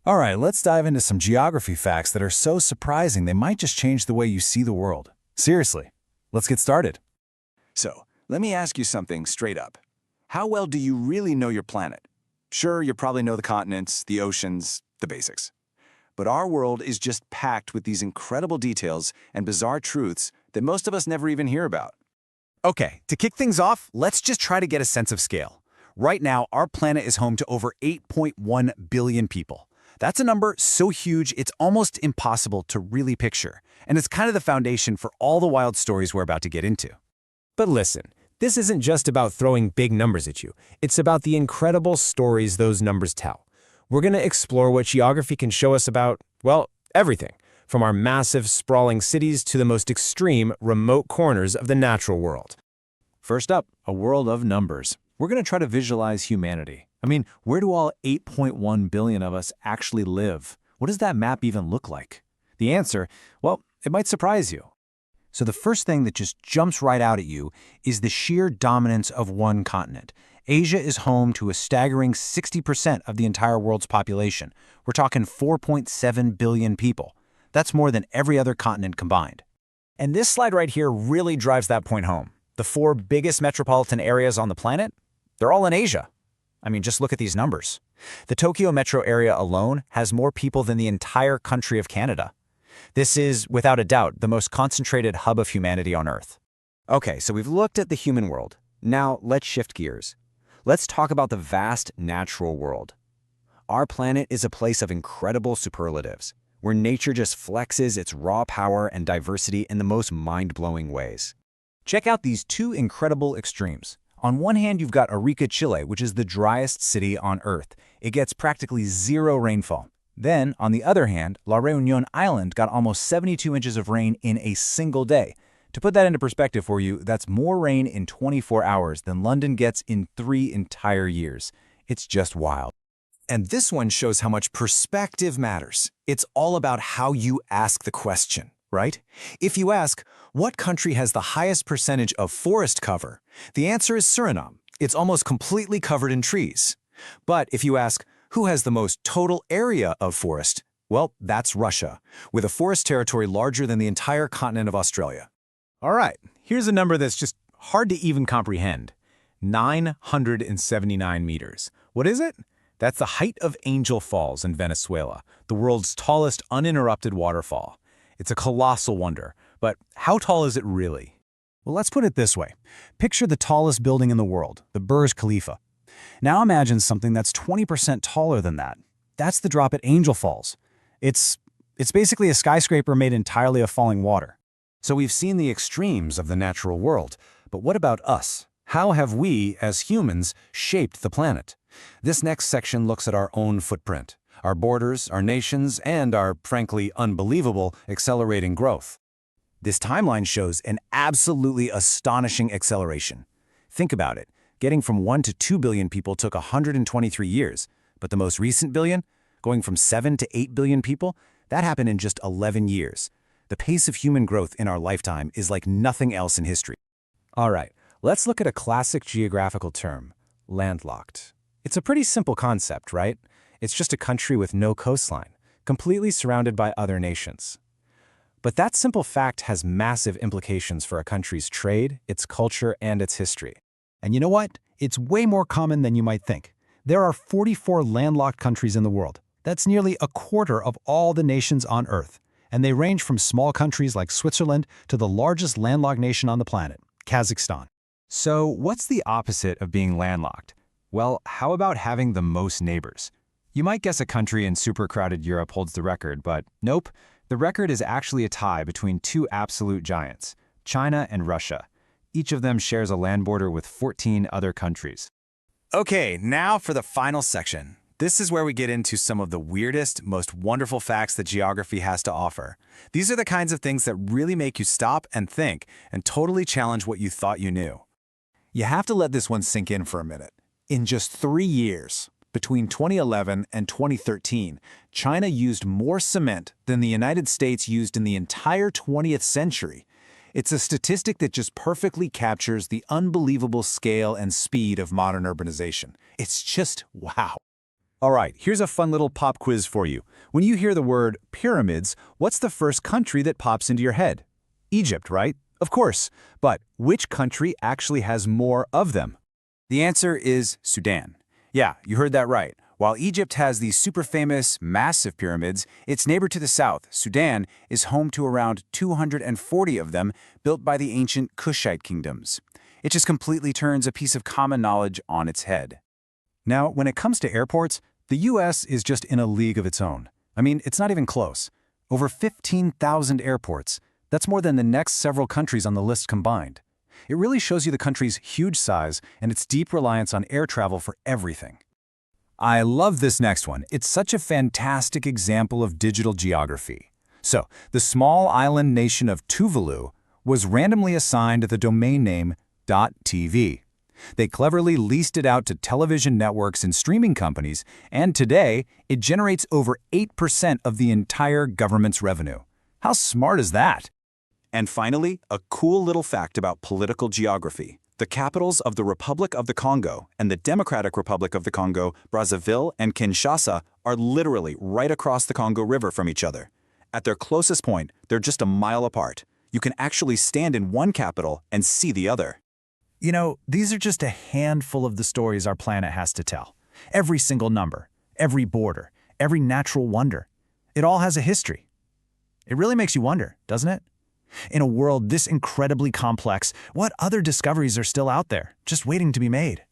All right, let's dive into some geography facts that are so surprising they might just change the way you see the world. Seriously, let's get started. So, let me ask you something straight up. How well do you really know your planet? Sure, you probably know the continents, the oceans, the basics. But our world is just packed with these incredible details and bizarre truths that most of us never even hear about. Okay, to kick things off, let's just try to get a sense of scale. Right now, our planet is home to over 8.1 billion people. That's a number so huge it's almost impossible to really picture, and it's kind of the foundation for all the wild stories we're about to get into. But listen, this isn't just about throwing big numbers at you. It's about the incredible stories those numbers tell. We're going to explore what geography can show us about, well, everything, from our massive, sprawling cities to the most extreme, remote corners of the natural world. First up, a world of numbers. We're going to try to visualize humanity. I mean, where do all 8.1 billion of us actually live? What does that map even look like? The answer, well, it might surprise you. So the first thing that just jumps right out at you is the sheer dominance of one continent. Asia is home to a staggering 60% of the entire world's population. We're talking 4.7 billion people. That's more than every other continent combined. And this slide right here really drives that point home. The four biggest metropolitan areas on the planet, they're all in Asia. I mean, just look at these numbers. The Tokyo metro area alone has more people than the entire country of Canada. This is, without a doubt, the most concentrated hub of humanity on Earth. Okay, so we've looked at the human world. Now, let's shift gears. Let's talk about the vast natural world. Our planet is a place of incredible superlatives, where nature just flexes its raw power and diversity in the most mind-blowing ways. Check out these two incredible extremes. On one hand, you've got Arica, Chile, which is the driest city on Earth. It gets practically zero rainfall. Then, on the other hand, La Réunion Island got almost 72 inches of rain in a single day. To put that into perspective for you, that's more rain in 24 hours than London gets in 3 entire years. It's just wild. And this one shows how much perspective matters. It's all about how you ask the question, right? If you ask, what country has the highest percentage of forest cover? The answer is Suriname. It's almost completely covered in trees. But if you ask, who has the most total area of forest? Well, that's Russia, with a forest territory larger than the entire continent of Australia. All right, here's a number that's just hard to even comprehend. 979 meters. What is it? That's the height of Angel Falls in Venezuela, the world's tallest uninterrupted waterfall. It's a colossal wonder, but how tall is it really? Well, let's put it this way. Picture the tallest building in the world, the Burj Khalifa. Now imagine something that's 20% taller than that. That's the drop at Angel Falls. It's basically a skyscraper made entirely of falling water. So we've seen the extremes of the natural world, but what about us? How have we, as humans, shaped the planet? This next section looks at our own footprint, our borders, our nations, and our, frankly, unbelievable accelerating growth. This timeline shows an absolutely astonishing acceleration. Think about it. Getting from 1 to 2 billion people took 123 years, but the most recent billion, going from 7 to 8 billion people, that happened in just 11 years. The pace of human growth in our lifetime is like nothing else in history. All right, let's look at a classic geographical term, landlocked. It's a pretty simple concept, right? It's just a country with no coastline, completely surrounded by other nations. But that simple fact has massive implications for a country's trade, its culture, and its history. And you know what? It's way more common than you might think. There are 44 landlocked countries in the world. That's nearly a quarter of all the nations on Earth. And they range from small countries like Switzerland to the largest landlocked nation on the planet, Kazakhstan. So what's the opposite of being landlocked? Well, how about having the most neighbors? You might guess a country in super-crowded Europe holds the record, but nope. The record is actually a tie between two absolute giants, China and Russia. Each of them shares a land border with 14 other countries. Okay, now for the final section. This is where we get into some of the weirdest, most wonderful facts that geography has to offer. These are the kinds of things that really make you stop and think and totally challenge what you thought you knew. You have to let this one sink in for a minute. In just 3 years, between 2011 and 2013, China used more cement than the United States used in the entire 20th century. It's a statistic that just perfectly captures the unbelievable scale and speed of modern urbanization. It's just wow. All right, here's a fun little pop quiz for you. When you hear the word pyramids, what's the first country that pops into your head? Egypt, right? Of course. But which country actually has more of them? The answer is Sudan. Yeah, you heard that right. While Egypt has these super famous, massive pyramids, its neighbor to the south, Sudan, is home to around 240 of them built by the ancient Kushite kingdoms. It just completely turns a piece of common knowledge on its head. Now, when it comes to airports, the US is just in a league of its own. I mean, it's not even close. Over 15,000 airports. That's more than the next several countries on the list combined. It really shows you the country's huge size and its deep reliance on air travel for everything. I love this next one. It's such a fantastic example of digital geography. So, the small island nation of Tuvalu was randomly assigned the domain name .tv. They cleverly leased it out to television networks and streaming companies, and today, it generates over 8% of the entire government's revenue. How smart is that? And finally, a cool little fact about political geography. The capitals of the Republic of the Congo and the Democratic Republic of the Congo, Brazzaville and Kinshasa, are literally right across the Congo River from each other. At their closest point, they're just a mile apart. You can actually stand in one capital and see the other. You know, these are just a handful of the stories our planet has to tell. Every single number, every border, every natural wonder. It all has a history. It really makes you wonder, doesn't it? In a world this incredibly complex, what other discoveries are still out there, just waiting to be made?